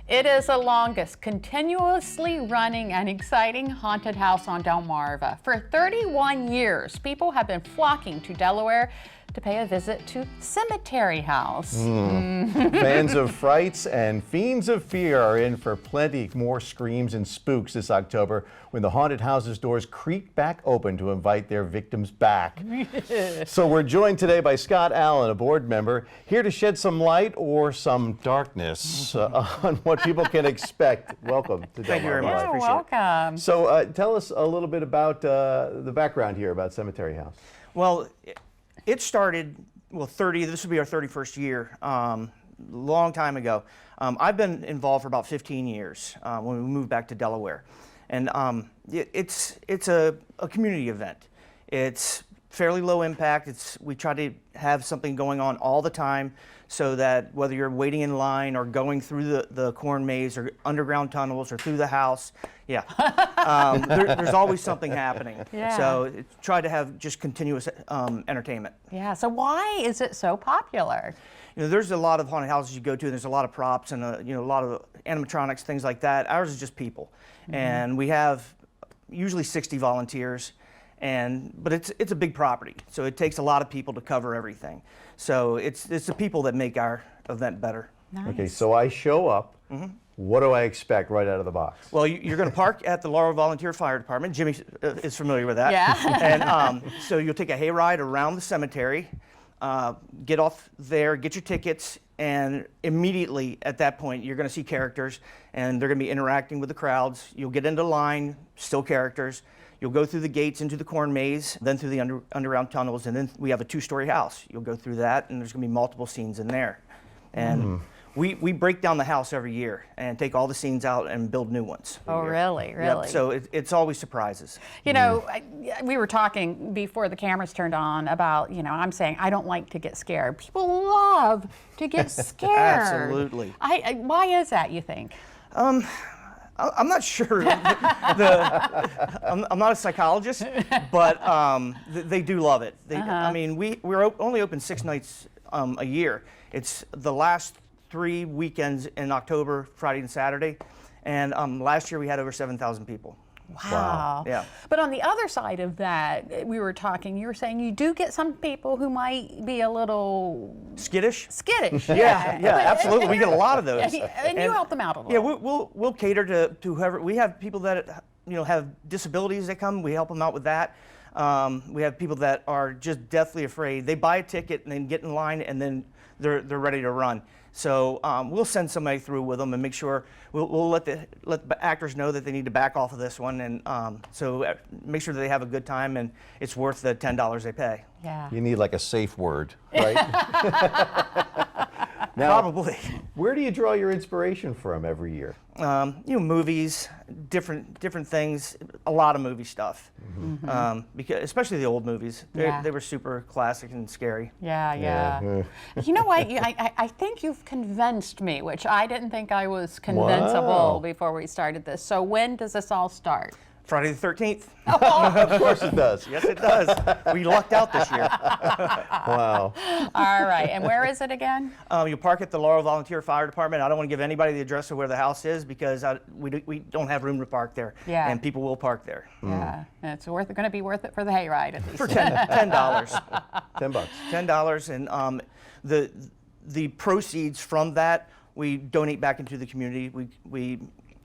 It is the longest continuously running and exciting haunted house on Delmarva. For 31 years, people have been flocking to Delaware to pay a visit to Cemetery House. Fans of frights and fiends of fear are in for plenty more screams and spooks this October when the haunted house's doors creak back open to invite their victims back. So we're joined today by Scott Allen, a board member, here to shed some light or some darkness on what people can expect. Welcome to Delmarva. Thank you very much. Yeah, welcome. So tell us a little bit about the background here about Cemetery House. Well, it started, this will be our 31st year, long time ago. I've been involved for about 15 years when we moved back to Delaware. And it's a community event. It's fairly low impact. We try to have something going on all the time so that whether you're waiting in line or going through the corn maze or underground tunnels or through the house, there's always something happening. Yeah. So try to have just continuous entertainment. Yeah, so why is it so popular? You know, there's a lot of haunted houses you go to, and there's a lot of props and a lot of animatronics, things like that. Ours is just people. And we have usually 60 volunteers. But it's a big property, so it takes a lot of people to cover everything. So it's the people that make our event better. Nice. Okay, so I show up. What do I expect right out of the box? Well, you're going to park at the Laurel Volunteer Fire Department. Jimmy is familiar with that. Yeah. And so you'll take a hayride around the cemetery, get off there, get your tickets, and immediately at that point you're going to see characters, and they're going to be interacting with the crowds. You'll get into line, still characters. You'll go through the gates into the corn maze, then through the underground tunnels, and then we have a 2-story house. You'll go through that, and there's going to be multiple scenes in there. And we break down the house every year and take all the scenes out and build new ones. Oh, really? Really? Yep, so it's always surprises. You know, we were talking before the cameras turned on about, I'm saying I don't like to get scared. People love to get scared. Absolutely. Why is that, you think? I'm not sure. I'm not a psychologist, but they do love it. I mean, we're only open 6 nights a year. It's the last 3 weekends in October, Friday and Saturday, and last year we had over 7,000 people. Wow. Yeah. But on the other side of that, you were saying you do get some people who might be a little skittish. Yeah, absolutely. We get a lot of those. And you help them out a little. Yeah, we'll cater to whoever. We have people that have disabilities that come. We help them out with that. We have people that are just deathly afraid. They buy a ticket and then get in line, and then they're ready to run. So we'll send somebody through with them and make sure we'll let the actors know that they need to back off of this one, and so make sure that they have a good time and it's worth the $10 they pay. Yeah. You need like a safe word, right? Now, probably. Where do you draw your inspiration from every year? Movies, different things, a lot of movie stuff. Because especially the old movies, they were super classic and scary. Yeah. You know what? I think you've convinced me, which I didn't think I was convincible before we started this. So when does this all start? Friday the 13th. Of course it does. Yes, it does. We lucked out this year. Wow. All right. And where is it again? You park at the Laurel Volunteer Fire Department. I don't want to give anybody the address of where the house is because we don't have room to park there. Yeah. And people will park there. Yeah. It's going to be worth it for the hayride at least. For $10. $10. $10, and the proceeds from that we donate back into the community. We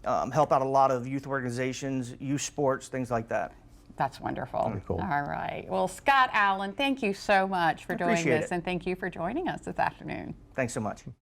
help out a lot of youth organizations, youth sports, things like that. That's wonderful. Very cool. All right. Well, Scott Allen, thank you so much for doing this, Appreciate it. and thank you for joining us this afternoon. Thanks so much.